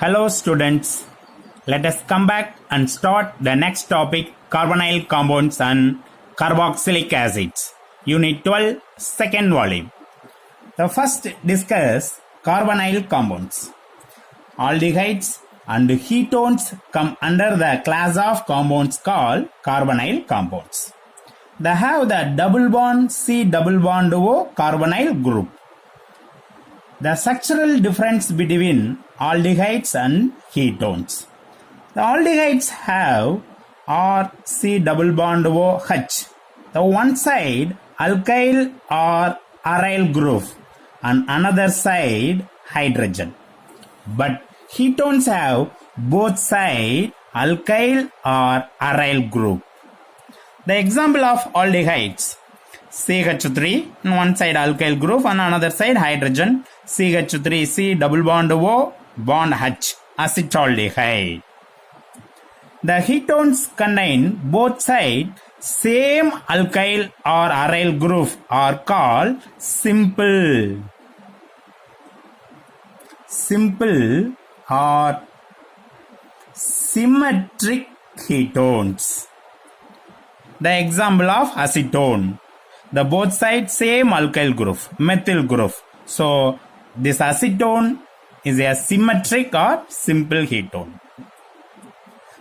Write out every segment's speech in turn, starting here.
Hello students, let us come back and start the next topic, carbonyl compounds and carboxylic acids, Unit 12, second volume. The first discuss carbonyl compounds. Aldehydes and ketones come under the class of compounds called carbonyl compounds. They have the double bond C double bond O carbonyl group. The structural difference between aldehydes and ketones. The aldehydes have R C double bond OH. The one side alkyl or aryl group and another side hydrogen. But ketones have both side alkyl or aryl group. The example of aldehydes: CH3 on one side alkyl group and another side hydrogen. CH3C double bond O bond H acetaldehyde. The ketones contain both side same alkyl or aryl group are called simple or symmetric ketones. The example of acetone: the both sides same alkyl group, methyl group. So this acetone is a symmetric or simple ketone.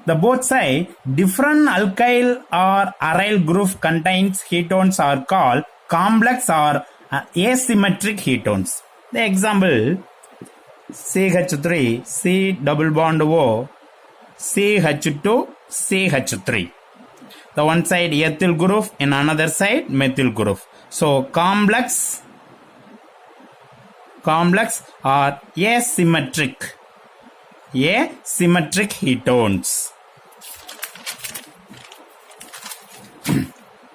The both side different alkyl or aryl group contains ketones are called complex or asymmetric ketones. The example: CH3 C double bond O CH2 CH3. The one side ethyl group and another side methyl group. So complex or asymmetric ketones.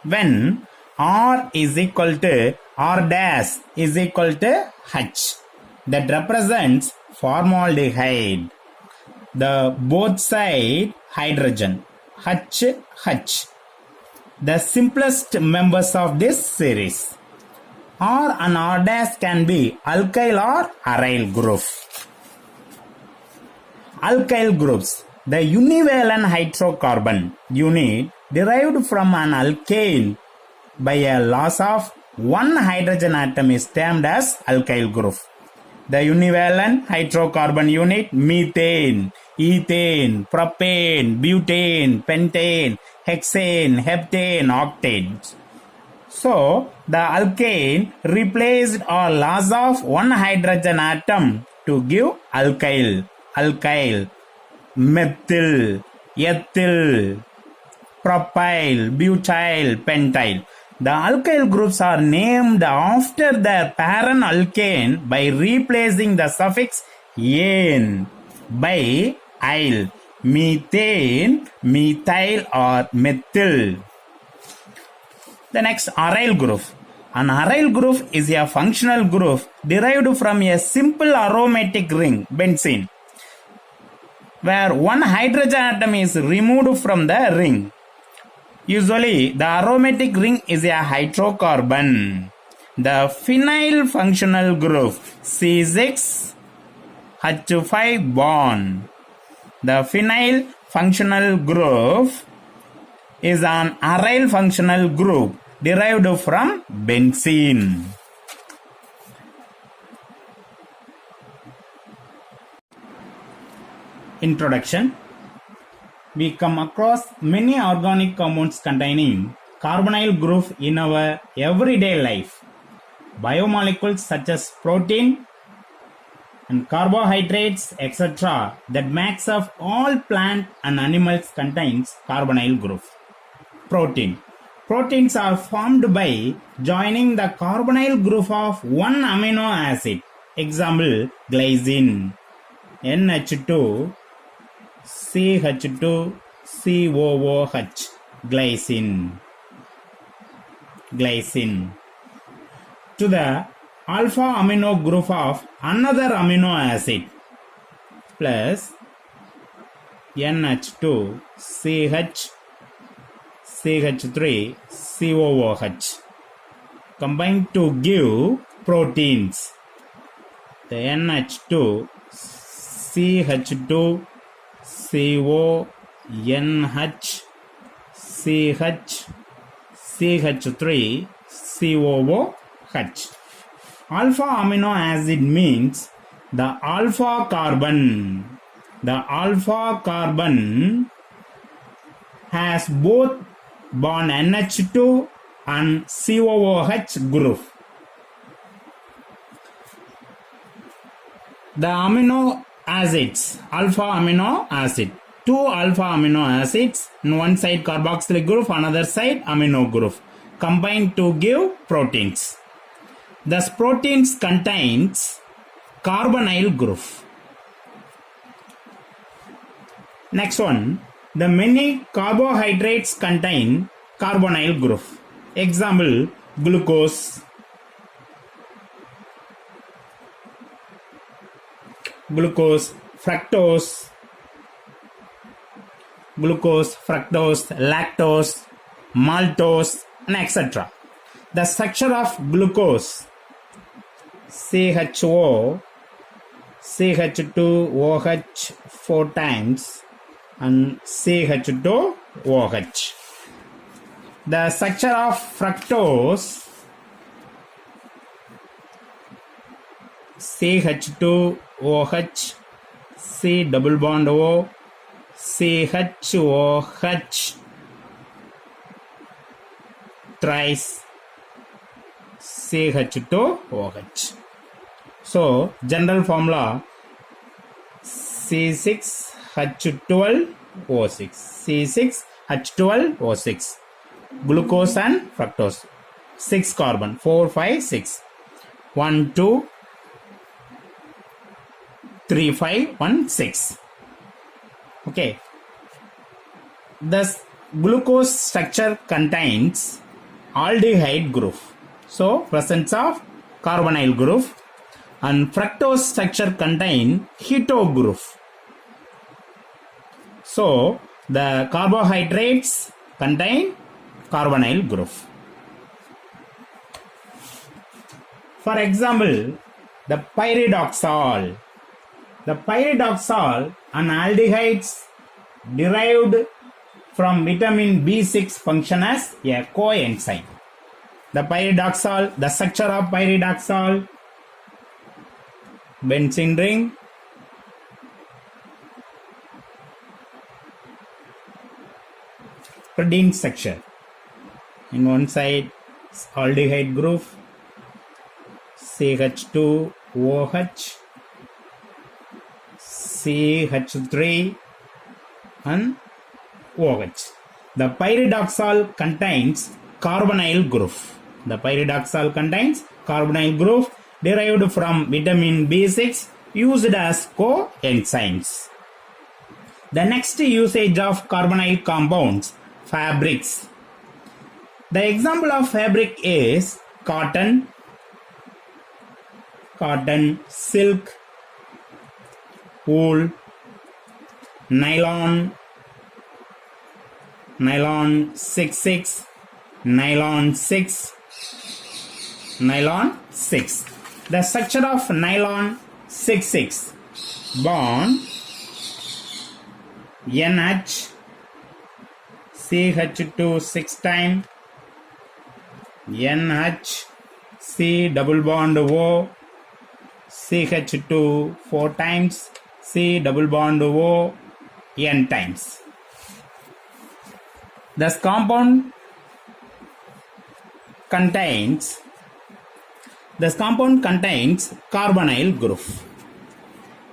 When R is equal to R dash is equal to H, that represents formaldehyde. The both side hydrogen H. The simplest members of this series. R and R dash can be alkyl or aryl group. Alkyl groups. The univalent hydrocarbon unit derived from an alkane by a loss of one hydrogen atom is termed as alkyl group. The univalent hydrocarbon unit: methane, ethane, propane, butane, pentane, hexane, heptane, octane. So the alkane replaced or loss of one hydrogen atom to give alkyl, methyl, ethyl, propyl, butyl, pentyl. The alkyl groups are named after their parent alkane by replacing the suffix -ane by -yl. Methane, methyl or methyl. The next, aryl group. An aryl group is a functional group derived from a simple aromatic ring, benzene, where one hydrogen atom is removed from the ring. Usually, the aromatic ring is a hydrocarbon. The phenyl functional group C6H5 bond. The phenyl functional group is an aryl functional group derived from benzene. Introduction. We come across many organic compounds containing carbonyl group in our everyday life. Biomolecules such as protein and carbohydrates, etc., that makes up all plant and animals contains carbonyl group. Protein. Proteins are formed by joining the carbonyl group of one amino acid. Example: glycine, NH2 CH2 COOH, glycine, to the alpha amino group of another amino acid plus NH2 CH3 COOH combined to give proteins. The NH2 CH2 CO NH CH CH3 COOH. Alpha amino acid means the alpha carbon. The alpha carbon has both bond NH2 and COOH group. The amino acids, alpha amino acid, two alpha amino acids, on one side carboxylic group, another side amino group, combine to give proteins. Thus proteins contains carbonyl group. Next one, the many carbohydrates contain carbonyl group. Example, glucose, fructose, lactose, maltose, and etc. The structure of glucose, CHO, CH2OH 4 times and CH2OH. The structure of fructose, CH2OH, C double bond O, CHOH thrice CH2OH. So general formula C6H12O6, C6H12O6, glucose and fructose, 6 carbon, 4, 5, 6, 1, 2, 3, 5, 1, 6. Okay. Thus, glucose structure contains aldehyde group. So, presence of carbonyl group, and fructose structure contain keto group. So, the carbohydrates contain carbonyl group. For example, the pyridoxal. The pyridoxal and aldehydes derived from vitamin B6 function as a coenzyme. The pyridoxal, the structure of pyridoxal, benzene ring, pyridine structure. In one side, aldehyde group, CH2OH, CH3 and OH. The pyridoxal contains carbonyl group. The pyridoxal contains carbonyl group derived from vitamin B6 used as coenzymes. The next usage of carbonyl compounds, fabrics. The example of fabric is cotton, silk, wool, nylon 6, nylon 6. The structure of nylon 6 bond NH CH2 6 time, NH C double bond O, CH2 4 times, C double bond O N times. This compound contains carbonyl group.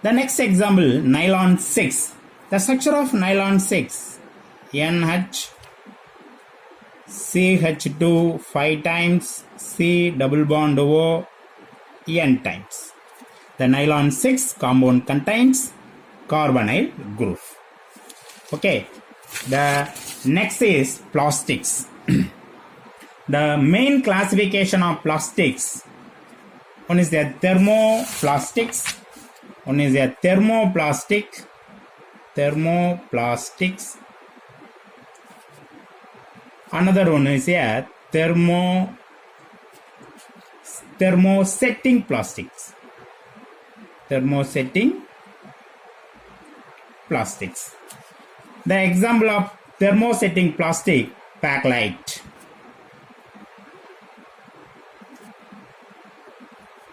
The next example, nylon 6. The structure of nylon 6, NH CH2 5 times, C double bond O N times. The nylon 6 compound contains carbonyl group. Okay. The next is plastics. The main classification of plastics, one is the thermoplastics, another one is a thermosetting plastics, plastics. The example of thermosetting plastic Bakelite.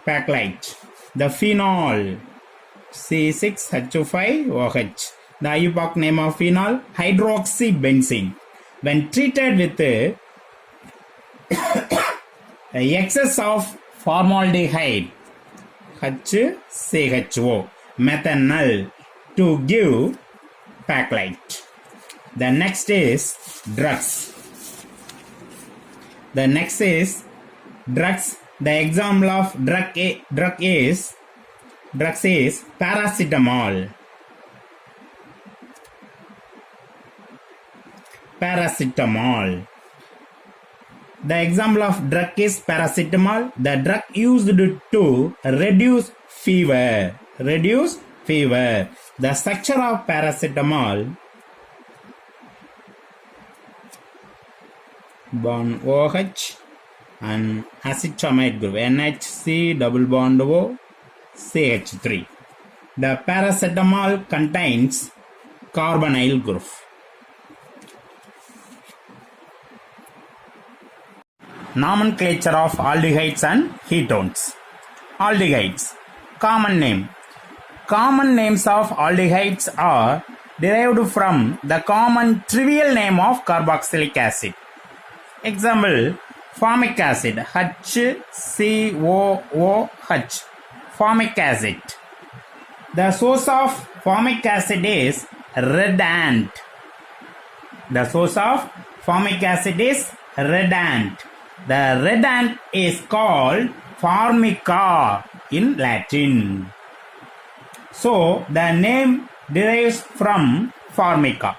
Bakelite. The phenol C6H5OH. The IUPAC name of phenol hydroxybenzene. When treated with excess of formaldehyde HCHO methanol to give Bakelite. The next is drugs. The example of drug is paracetamol. Paracetamol. The example of drug is paracetamol. The drug used to reduce fever. The structure of paracetamol bond OH and acetamide group NHC double bond O CH3. The paracetamol contains carbonyl group. Nomenclature of aldehydes and ketones. Aldehydes. Common name. Common names of aldehydes are derived from the common trivial name of carboxylic acid. Example, formic acid HCOOH. Formic acid. The source of formic acid is red ant. The source of formic acid is red ant. The red ant is called Formica in Latin. So, the name derives from Formica.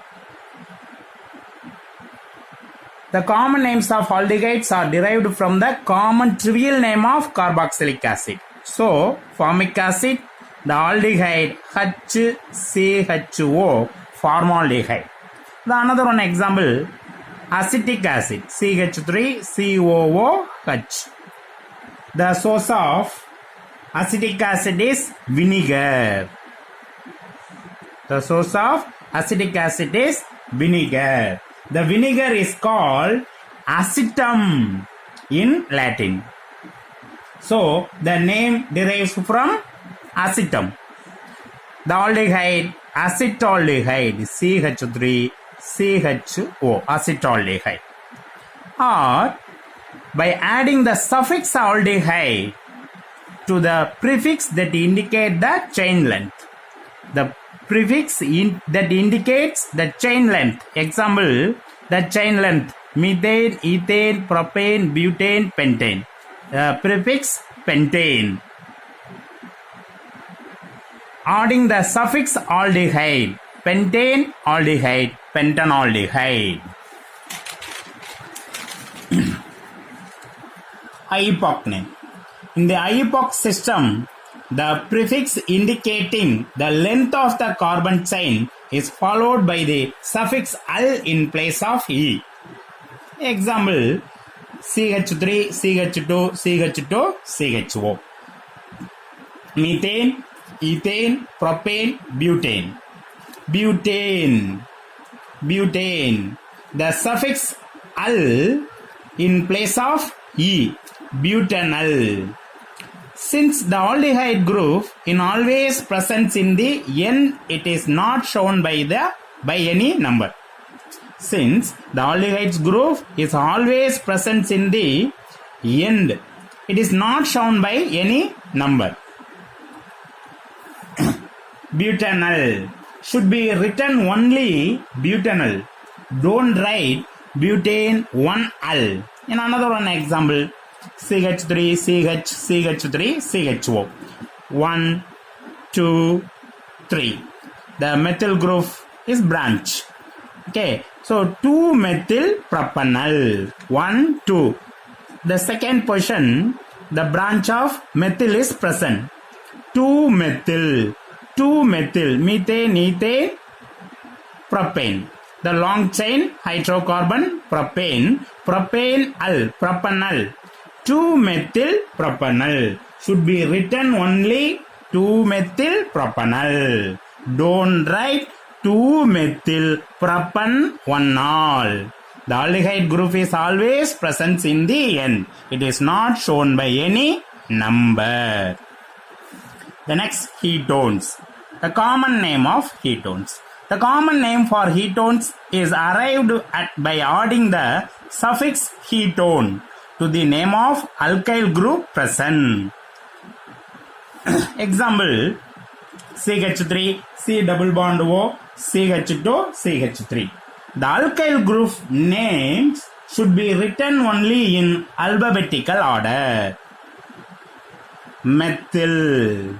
The common names of aldehydes are derived from the common trivial name of carboxylic acid. So, formic acid, the aldehyde HCHO, formaldehyde. The another one example, acetic acid CH3COOH. The source of acetic acid is vinegar. The source of acetic acid is vinegar. The vinegar is called acetum in Latin. So, the name derives from acetum. The aldehyde, acetaldehyde, CH3CHO, acetaldehyde. Or, by adding the suffix aldehyde to the prefix that indicate the chain length. The prefix that indicates the chain length. Example, the chain length methane, ethane, propane, butane, pentane. Prefix pentane. Adding the suffix aldehyde. Pentane, aldehyde, pentanaldehyde. IUPAC name. In the IUPAC system, the prefix indicating the length of the carbon chain is followed by the suffix al in place of e. Example, CH3, CH2, CH2, CHO. Methane, ethane, propane, butane. Butane. The suffix al in place of e. Butanal. Since the aldehyde group is always present in the end, it is not shown by any number. Since the aldehyde group is always present in the end, it is not shown by any number. Butanal should be written only butanal. Don't write butane 1-al. In another one example, CH3, CH, CH3, CHO. 1, 2, 3. The methyl group is branch. Okay, so 2-methyl propanol. 1, 2. The second position, the branch of methyl is present. 2-methyl, methane, ethane, propane. The long chain hydrocarbon, propane, propanol. 2-methyl propanol should be written only 2-methyl propanol. Don't write 2-methyl propan-1-ol. The aldehyde group is always present in the end. It is not shown by any number. The next, ketones. The common name of ketones. The common name for ketones is arrived at by adding the suffix ketone to the name of alkyl group present. Example, CH3, C double bond O, CH2, CH3. The alkyl group names should be written only in alphabetical order. Methyl,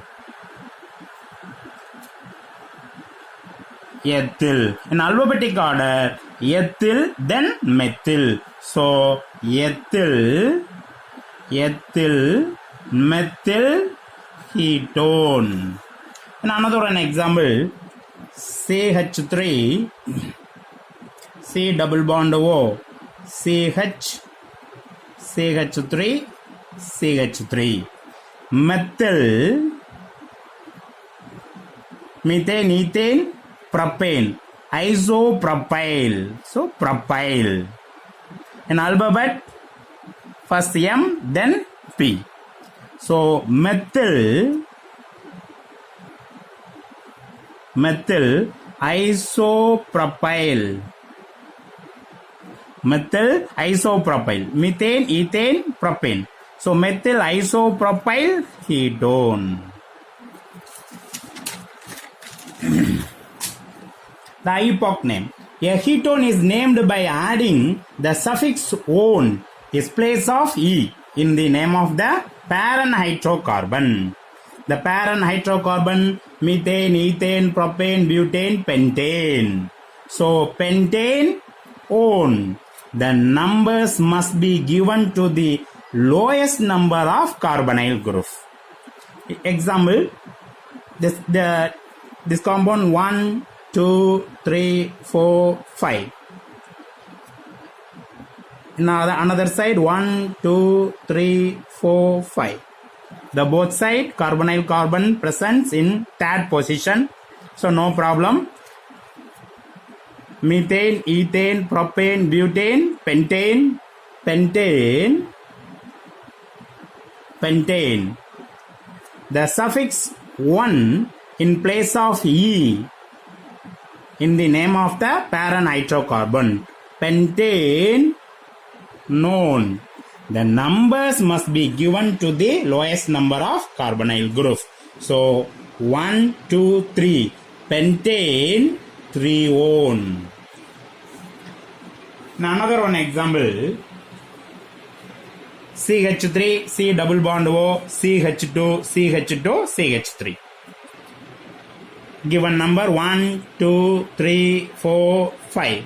ethyl. In alphabetic order, ethyl, then methyl. So, ethyl, methyl, ketone. And another one example, CH3, C double bond O, CH, CH3, CH3. Methyl, methane, ethane, propane, isopropyl. So, propyl. In alphabet, first M, then P. So, methyl, isopropyl. Methyl isopropyl. Methane, ethane, propane. So, methyl isopropyl ketone. The epoch name. A ketone is named by adding the suffix -one in place of E in the name of the parent hydrocarbon. The parent hydrocarbon, methane, ethane, propane, butane, pentane. So, pentane, -one. The numbers must be given to the lowest number of carbonyl group. Example, this compound 1, 2, 3, 4, 5. Now the another side 1, 2, 3, 4, 5. The both side carbonyl carbon presents in third position. So no problem. Methane, ethane, propane, butane, pentane. The suffix -one in place of E in the name of the parent hydrocarbon. Pentane, known. The numbers must be given to the lowest number of carbonyl group. So 1, 2, 3. Pentane, 3-one. Now another one example. CH3, C double bond O, CH2, CH2, CH3. Given number 1, 2, 3, 4, 5.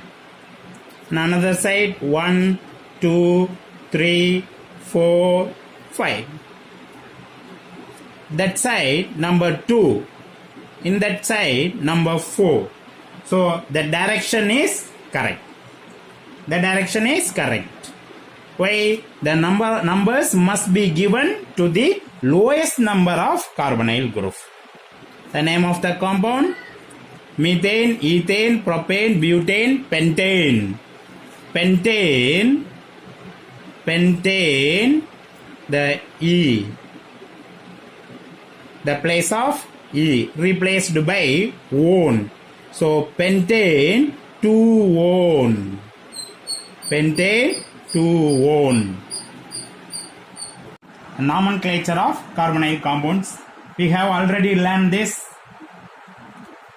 And another side 1, 2, 3, 4, 5. That side number 2. In that side number 4. So the direction is correct. The direction is correct. Why? The numbers must be given to the lowest number of carbonyl group. The name of the compound, methane, ethane, propane, butane, pentane. Pentane, the E. The place of E replaced by -one. So pentane, 2-one. Pentane, 2-one. Nomenclature of carbonyl compounds. We have already learned this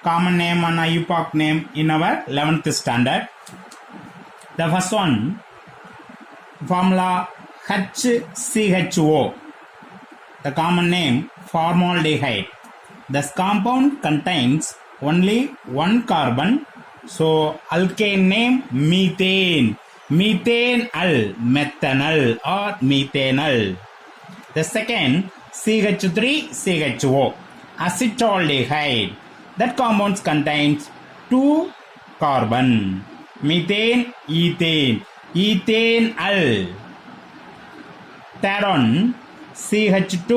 common name and epoch name in our 11th standard. The first one, formula HCHO. The common name, formaldehyde. This compound contains only one carbon. So alkane name, methane. Methanal, methanol or methanol. The second, CH3CHO, acetaldehyde. That compound contains 2 carbon. Methane, ethane, ethanol. Third one, CH2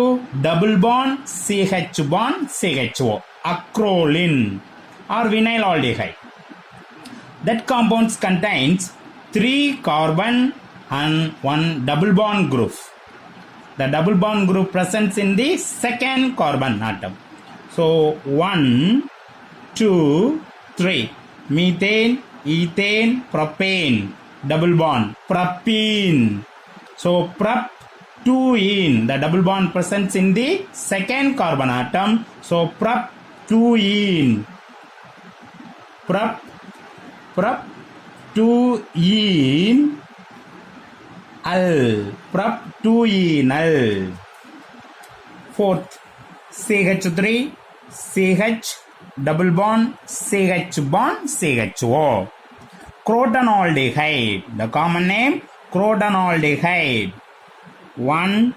double bond, CH bond, CHO, acrolein. or vinylaldehyde. That compounds contains 3 carbon and 1 double bond group. The double bond group presents in the second carbon atom. So 1, 2, 3. Methane, ethane, propane. Double bond. Propene. So prop 2-ene. The double bond presents in the second carbon atom. So prop 2-ene. Prop 2-ene. Prop 2-enal. Fourth, CH3, CH, double bond, CH bond, CHO. Crotonaldehyde. The common name, crotonaldehyde. 1,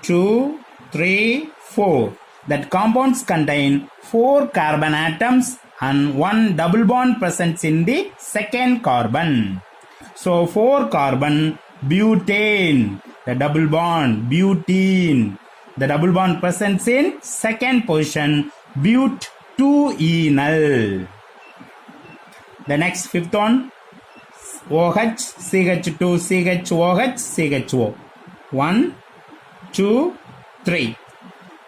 2, 3, 4. That compounds contain 4 carbon atoms and 1 double bond presents in the second carbon. So 4 carbon, butane. The double bond, butene. The double bond presents in second position, but 2-enal. The next fifth one, OH, CH2, CHOH, CHO. 1, 2, 3.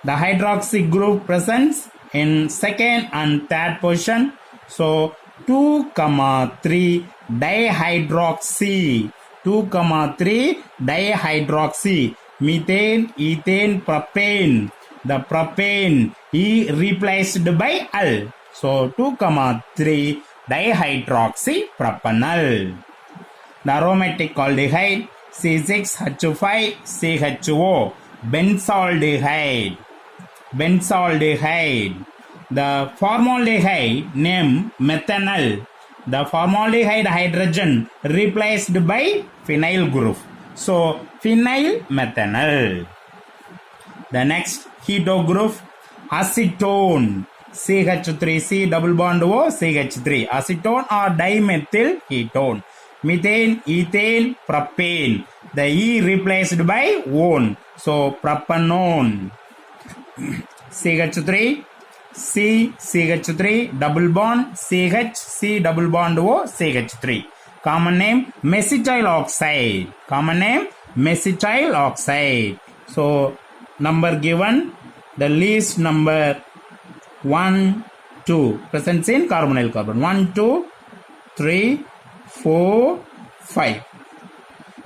The hydroxy group presents in second and third position. So 2, 3 dihydroxy. 2, 3 dihydroxy. Methane, ethane, propane. The propane is replaced by al. So 2, 3 dihydroxy propanol. The aromatic aldehyde, C6H5CHO. Benzaldehyde. Benzaldehyde. The formaldehyde name methanol. The formaldehyde hydrogen replaced by phenyl group. So phenyl methanol. The next keto group, acetone. CH3C double bond O CH3. Acetone or dimethyl ketone. Methane, ethane, propane. The E replaced by one. So propanone. CH3 C CH3 double bond CH C double bond O CH3. Common name mesithyl oxide. Common name mesithyl oxide. So number given, the least number 1, 2 presents in carbonyl carbon. 1, 2, 3, 4, 5.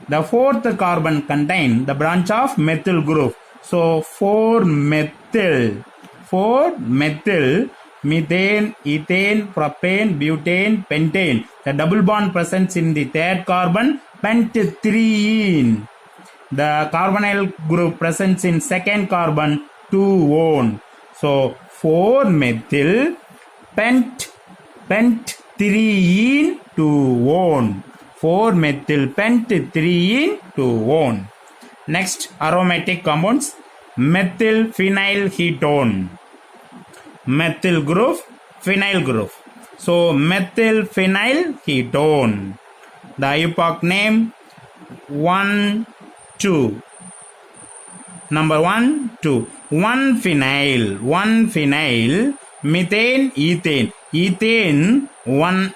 The fourth carbon contains the branch of methyl group. So 4-methyl. 4-methyl, methane, ethane, propane, butane, pentane. The double bond presents in the third carbon, pent-3-ene. The carbonyl group presents in second carbon, 2-one. So 4-methyl, pent-3-ene, 2-one. 4-methyl, pent-3-ene, 2-one. Next, aromatic compounds, methyl phenyl ketone. Methyl group, phenyl group. So methyl phenyl ketone. The IUPAC name 1, 2. Number 1, 2. 1 phenyl, methane, ethane. Ethane 1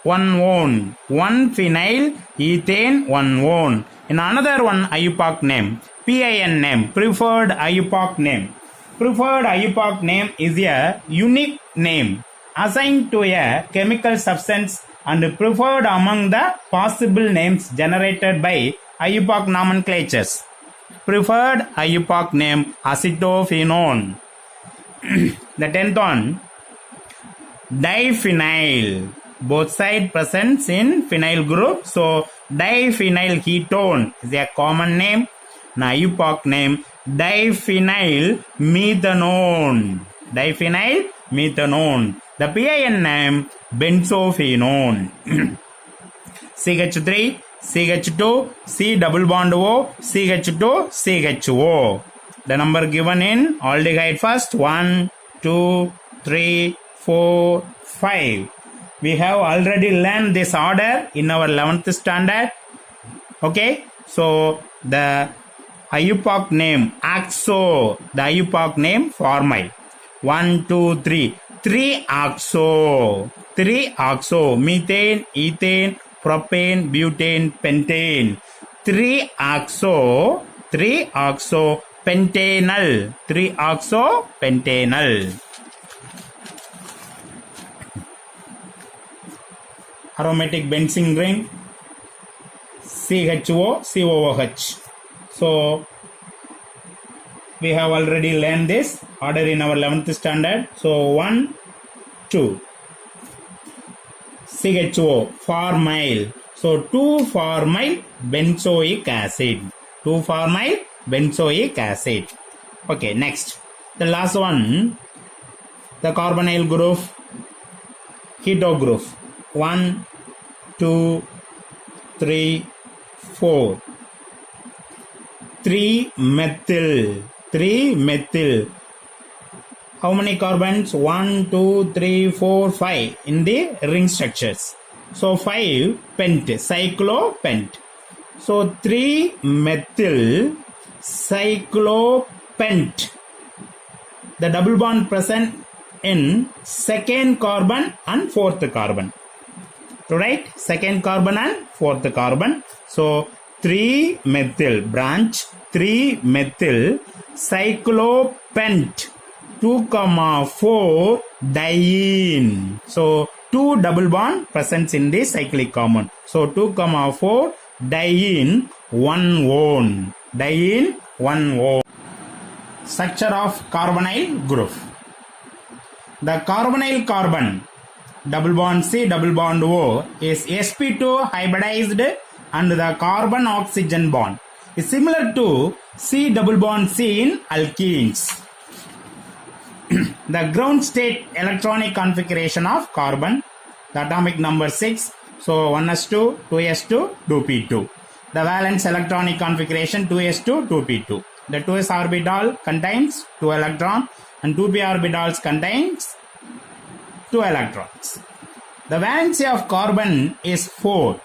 one. 1 phenyl, ethane 1. In another one IUPAC name, PIN name, preferred IUPAC name. Preferred IUPAC name is a unique name assigned to a chemical substance and preferred among the possible names generated by IUPAC nomenclatures. Preferred IUPAC name acetophenone. The 10th one, diphenyl. Both sides presents in phenyl group. So diphenyl ketone is a common name. IUPAC name diphenyl methanone. Diphenyl methanone. The PIN name benzophenone. CH3 CH2 C double bond O CH2 CHO. The number given in aldehyde first 1, 2, 3, 4, 5. We have already learned this order in our 11th standard. Okay, so the IUPAC name AXO, the IUPAC name formyl. 1, 2, 3. 3-oxo. 3-oxo. Methane, ethane, propane, butane, pentane. 3-oxo. 3-oxo pentanal. 3-oxo pentanal. Aromatic benzene ring. CHO, COOH. So we have already learned this order in our 11th standard. So 1, 2. CHO, formyl. So 2-formyl benzoic acid. 2-formyl benzoic acid. Okay, next. The last one, the carbonyl group, keto group. 1, 2, 3, 4. 3-methyl. 3-methyl. How many carbons? 1, 2, 3, 4, 5 in the ring structures. So 5 pent, cyclopent. So 3-methyl cyclopent. The double bond present in second carbon and fourth carbon. To write second carbon and fourth carbon. So 3-methyl branch, 3-methyl cyclopent, 2,4 diene. So 2 double bond presents in the cyclic compound. So 2,4 diene 1 one. Diene 1 one. Structure of carbonyl group. The carbonyl carbon double bond C double bond O is sp2 hybridized and the carbon oxygen bond is similar to C double bond C in alkenes. The ground state electronic configuration of carbon, the atomic number 6, so 1s2, 2s2, 2p2. The valence electronic configuration 2s2, 2p2. The 2s orbital contains 2 electrons and 2p orbitals contains 2 electrons. The valency of carbon is 4.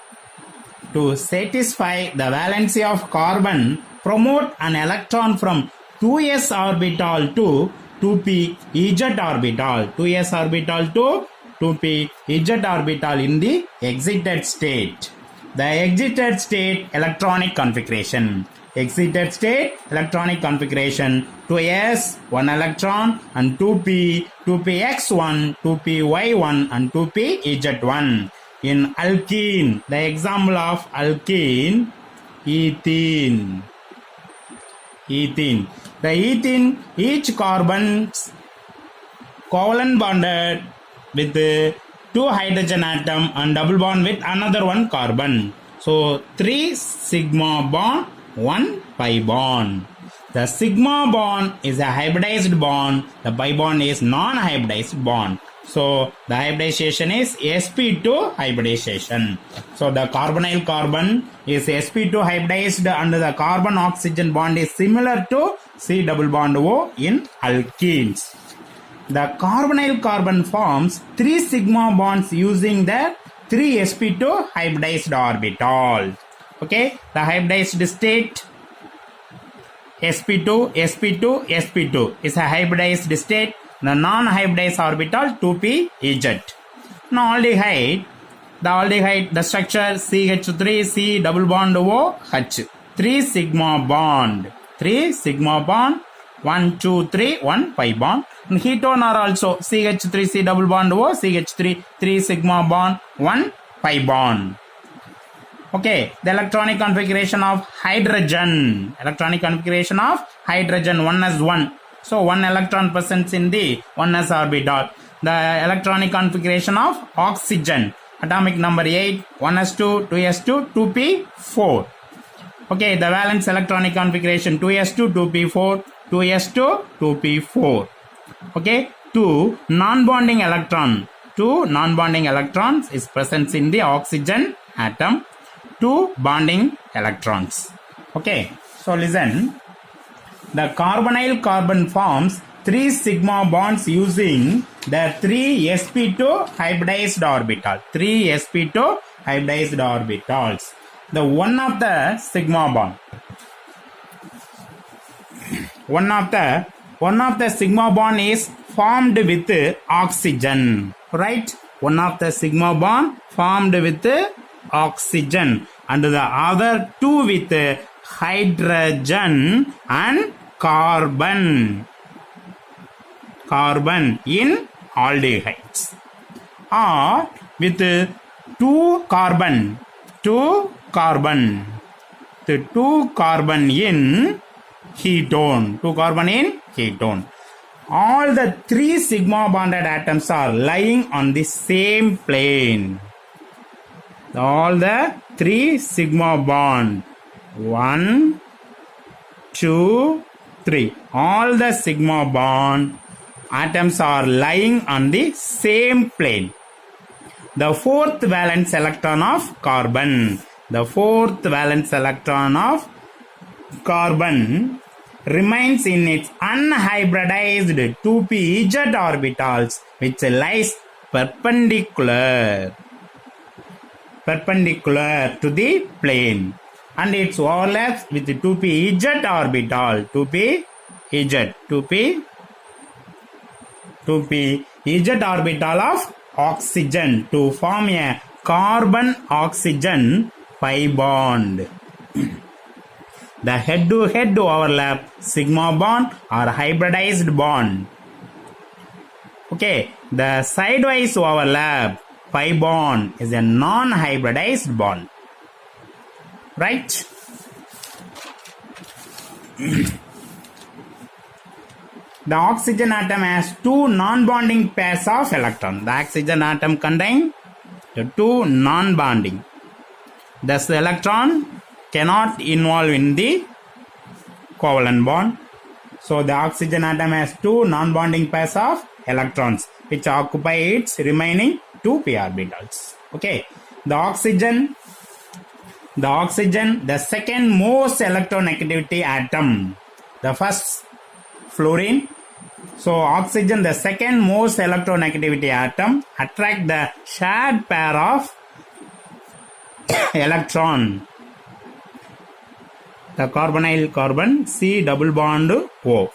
To satisfy the valency of carbon, promote an electron from 2s orbital to 2p z orbital. 2s orbital to 2p z orbital in the excited state. The excited state electronic configuration. Excited state electronic configuration 2s 1 electron and 2p 2px1 2py1 and 2pz1. In alkene, the example of alkene, ethene. Ethene. The ethene, each carbon covalent bonded with 2 hydrogen atom and double bond with another one carbon. So 3 sigma bond, 1 pi bond. The sigma bond is a hybridized bond. The pi bond is non-hybridized bond. So the hybridization is sp2 hybridization. So the carbonyl carbon is sp2 hybridized and the carbon oxygen bond is similar to C double bond O in alkenes. The carbonyl carbon forms 3 sigma bonds using the 3 sp2 hybridized orbital. Okay, the hybridized state sp2 sp2 sp2 is a hybridized state. The non-hybridized orbital 2p z. Now aldehyde, the structure CH3 C double bond OH, 3 sigma bond, 3 sigma bond, 1 2 3 1 pi bond. And ketone are also CH3 C double bond O, CH3 3 sigma bond, 1 pi bond. Okay, the electronic configuration of hydrogen. Electronic configuration of hydrogen 1s1. So 1 electron presents in the 1s orbital. The electronic configuration of oxygen. Atomic number 8, 1s2, 2s2, 2p4. Okay, the valence electronic configuration 2s2, 2p4, 2s2, 2p4. Okay, 2 non-bonding electron. 2 non-bonding electrons is present in the oxygen atom. 2 bonding electrons. Okay, so listen. The carbonyl carbon forms 3 sigma bonds using the 3 sp2 hybridized orbital. 3 sp2 hybridized orbitals. The one of the sigma bond. One of the one of the sigma bond is formed with oxygen, right? One of the sigma bond formed with oxygen and the other two with hydrogen and carbon in aldehydes, or with two carbon in ketone. All the three sigma bonded atoms are lying on the same plane. All the three sigma bond, 1, 2, 3, all the sigma bond atoms are lying on the same plane. The fourth valence electron of carbon remains in its unhybridized 2p z orbitals, which lies perpendicular to the plane, and it overlaps with the 2p z orbital, 2p z orbital of oxygen to form a carbon oxygen pi bond. The head-to-head overlap sigma bond or hybridized bond. Okay, the sidewise overlap pi bond is a non-hybridized bond. Right? The oxygen atom has two non-bonding pairs of electrons. The oxygen atom contains the two non-bonding. Thus, the electron cannot involve in the covalent bond. So, the oxygen atom has two non-bonding pairs of electrons which occupy its remaining two p orbitals. Okay, the oxygen, the second most electronegativity atom. The first fluorine. So, oxygen, the second most electronegativity atom, attract the shared pair of electron. The carbonyl carbon, C double bond O.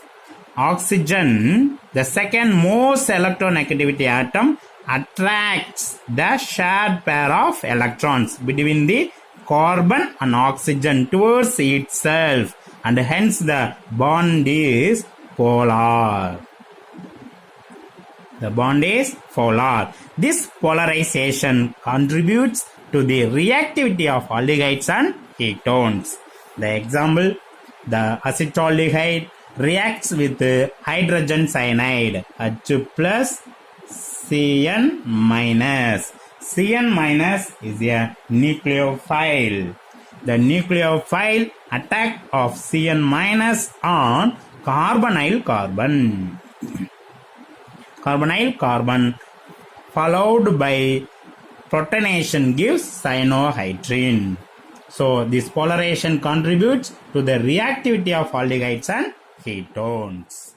Oxygen, the second most electronegativity atom, attracts the shared pair of electrons between the carbon and oxygen towards itself, and hence the bond is polar. The bond is polar. This polarization contributes to the reactivity of aldehydes and ketones. The example, the acetaldehyde reacts with hydrogen cyanide, H plus Cn minus. Cn minus is a nucleophile. The nucleophile attack of Cn minus on carbonyl carbon. Carbonyl carbon followed by protonation gives cyanohydrin. So, this polarization contributes to the reactivity of aldehydes and ketones.